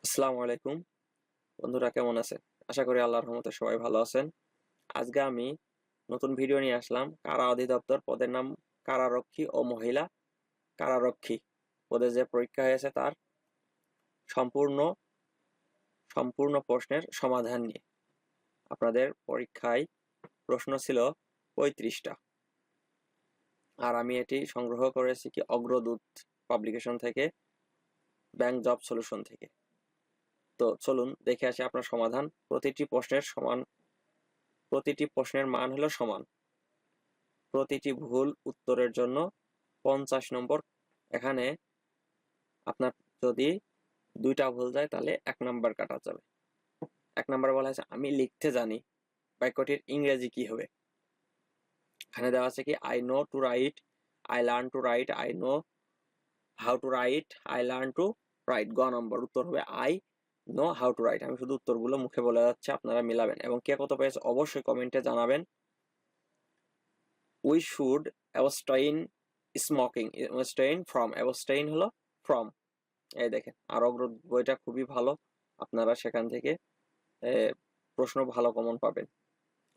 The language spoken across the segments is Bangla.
আসসালামু আলাইকুম বন্ধুরা, কেমন আছেন? আশা করি আল্লাহর রহমতে সবাই ভালো আছেন। আজকে আমি নতুন ভিডিও নিয়ে আসলাম। কারা অধিদপ্তর পদের নাম কারারক্ষী ও মহিলা কারারক্ষী পদে যে পরীক্ষা হয়েছে তার সম্পূর্ণ সম্পূর্ণ প্রশ্নের সমাধান নিয়ে। আপনাদের পরীক্ষায় প্রশ্ন ছিল 35টা, আর আমি এটি সংগ্রহ করেছি কি অগ্রদূত পাবলিকেশন থেকে, ব্যাংক জব সলিউশন থেকে। তো চলুন দেখে আসি আপনার সমাধান। প্রতিটি প্রশ্নের মান হলো সমান। প্রতিটি ভুল উত্তরের জন্য 50 নম্বর। এখানে আপনার যদি 2টা ভুল যায় তাহলে 1 নাম্বার কাটা যাবে। 1 নাম্বার বলা হয়েছে আমি লিখতে জানি, বাক্যটির ইংরেজি কি হবে? এখানে দেওয়া আছে কি I know to write, I learn to write, I know how to write, I learn to write. গ নম্বর উত্তর হবে I know how to write. আমি শুধু উত্তরগুলো মুখে বলে যাচ্ছি, আপনারা মিলাবেন এবং কে কত পেয়েছে অবশ্যই কমেন্টে জানাবেন। We should abstain smoking, abstain from, abstain হলো ফ্রম। এই দেখেন, আর অগ্রদূত বইটা খুবই ভালো, আপনারা সেখান থেকে প্রশ্ন ভালো কমন পাবেন,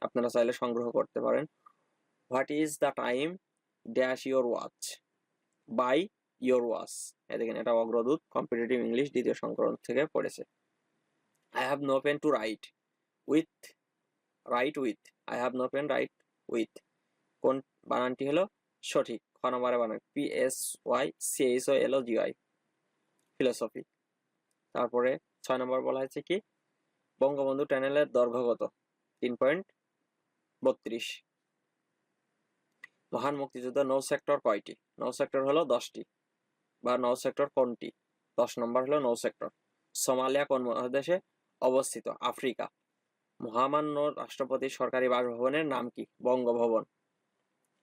আপনারা চাইলে সংগ্রহ করতে পারেন। What is the time dash your watch, by your watch. এই দেখেন, এটা অগ্রদূত কম্পিটিটিভ ইংলিশ 2য় সংস্করণ থেকে পড়েছে। I have no pen to write with, write with, I have no pen write with. কোন বানানটি হলো সঠিক? খ নম্বরে বানান PSYCHOLOGY, ফিলোসফি। তারপরে 6 নম্বর বলা হয়েছে কি বঙ্গবন্ধু টানেলের দৈর্ঘ্য কত? 3.32। মহান মুক্তিযুদ্ধ নৌ সেক্টর কয়টি? নৌ সেক্টর হলো 10টি, বা নৌ সেক্টর কোনটি? 10 নম্বর হলো নৌ সেক্টর। সোমালিয়া কোন মহাদেশে অবস্থিত? আফ্রিকা। মহামান্য রাষ্ট্রপতির সরকারি বাসভবনের নাম কি? বঙ্গভবন।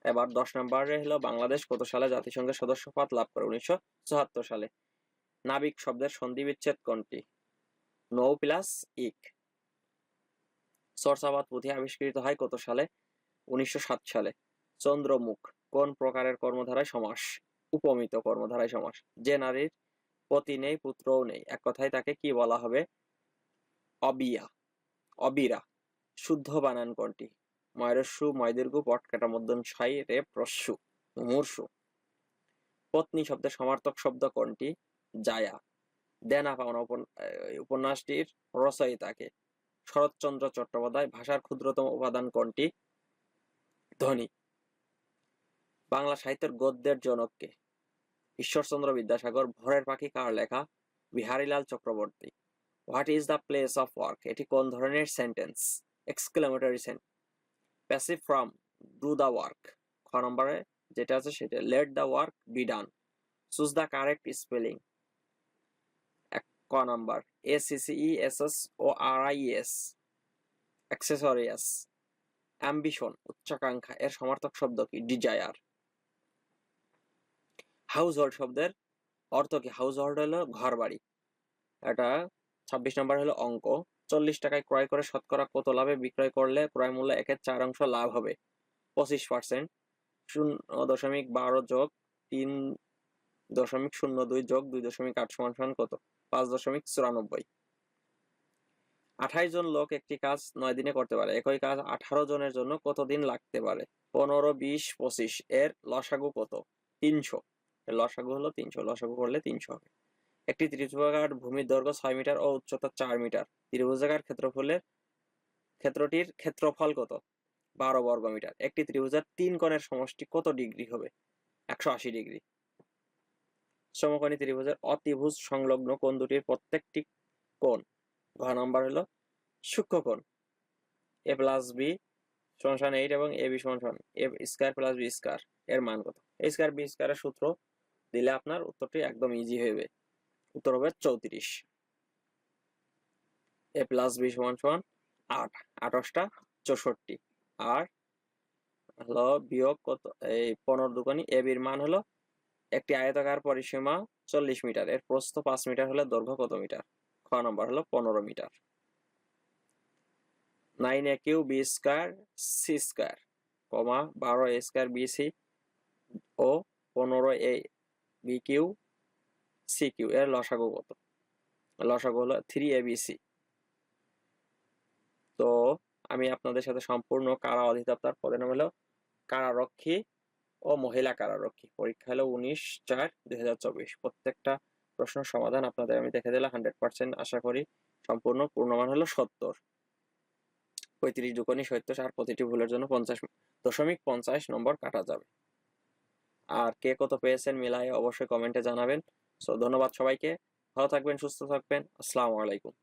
এবার 10 নম্বরে হলো বাংলাদেশ কত সালে জাতিসংঘের সদস্যপদ লাভ করে? 1974 সালে। নাবিক শব্দের সন্ধি বিচ্ছেদ কোনটি? নৌ প্লাস ইক। চর্যাপদ পুঁথি আবিষ্কৃত হয় কত সালে? 1907 সালে। চন্দ্রমুখ কোন প্রকারের কর্মধারায় সমাস? উপমিত কর্মধারায় সমাস। যে নারীর পতি নেই পুত্রও নেই, এক কথায় তাকে কি বলা হবে? অবিয়া, অবিরা। শুদ্ধ বানান কোনটি? ময়রস্যু, ময়দীর্ঘ, পটকাটা মধ্যম সাই, রেপ রস্যু, মুমূর্ষু। পত্নী শব্দের সমার্থক শব্দ কোনটি? জায়া। দেনা পাওনা উপন্যাসটির রচয়িতাকে? শরৎচন্দ্র চট্টোপাধ্যায়। ভাষার ক্ষুদ্রতম উপাদান কোনটি? ধ্বনি। বাংলা সাহিত্যের গদ্যের জনককে? ঈশ্বরচন্দ্র বিদ্যাসাগর। ভোরের পাখি কার লেখা? Biharilal Chakraborty. What is the place of work, এটি কোন ধরনের sentence? Exclamatory sentence. Passive form do the work. খ নম্বরে যেটা আছে সেটা let the work be done. Choose the correct spelling. ক নাম্বার ACCESSORIES, অ্যাক্সেসরিয়াস। অ্যাম্বিশন উচ্চাকাঙ্ক্ষা, এর সমার্থক শব্দ কি? ডিজায়ার। হাউস হোল্ড শব্দের অর্থ কি? হাউস হোল্ড হলো ঘর বাড়ি। এটা 26 নম্বর হলো অঙ্ক। 40 টাকায় ক্রয় করে শতকরা কত লাভে বিক্রয় করলে ক্রয় মূল্য 1/4 লাভ হবে? 25%। 0.12 যোগ 3.02 যোগ 2.8 সমান কত? 5.94। 28 জন লোক একটি কাজ 9 দিনে করতে পারে। একই কাজ 18 জনের জন্য কত দিন লাগতে পারে? 15, 20, 25। এর লসাগু কত? 300। এর লসাগু হলো 300, লসাগু করলে 300 হবে। একটি ত্রিভুজাকার ভূমির দৈর্ঘ্য 6 মিটার ও উচ্চতা 4 মিটার। ত্রিভুজাকার ক্ষেত্রটির ক্ষেত্রফল কত? 12 বর্গ মিটার। একটি ত্রিভুজের 3 কোণের সমষ্টি কত ডিগ্রি হবে? 180 ডিগ্রি। সমকোণী ত্রিভুজের অতিভুজ সংলগ্ন কোণ দুটির প্রত্যেকটি কোণ? ঘ নম্বর হলো সূক্ষ্মকোণ। a প্লাস বি সমান 8 এবং ab সমান a square plus b square. এর মান কত? a স্কয়ার b স্কয়ারের সূত্র দিলে আপনার উত্তরটি একদম ইজি হবে। উত্তর হবে 34। a প্লাস b সমান 8, 8 64। আর হলো বিয়োগ কত? এই 15 দুগুণী ab এর মান হলো একটি আয়তাকার পরিসীমা 40 মিটার, এর প্রস্থ 5 মিটার হলে দৈর্ঘ্য কত মিটার? খ নম্বর হলো 15 মিটার। 9a cube B square C square, 12a square BC ও 15a B cube C cube এর লসাগু কত? লসাগু হলো 3abc। তো আমি আপনাদের সাথে সম্পূর্ণ কারা অধিদপ্তর, পদের নাম হলো কারারক্ষী ও মহিলা কারারক্ষী। পরীক্ষা হলো 19/4/2024। প্রত্যেকটা প্রশ্ন সমাধান আপনাদের আমি দেখে দিলাম 100%। আশা করি সম্পূর্ণ পূর্ণমান হলো 70। 35 দুগুণে 70, আর প্রতিটি ভুলের জন্য 50.50 নম্বর কাটা যাবে। আর কে কত পেয়েছেন মিলাই অবশ্যই কমেন্টে জানাবেন। সো ধন্যবাদ সবাইকে, ভালো থাকবেন, সুস্থ থাকবেন। আসসালামু আলাইকুম।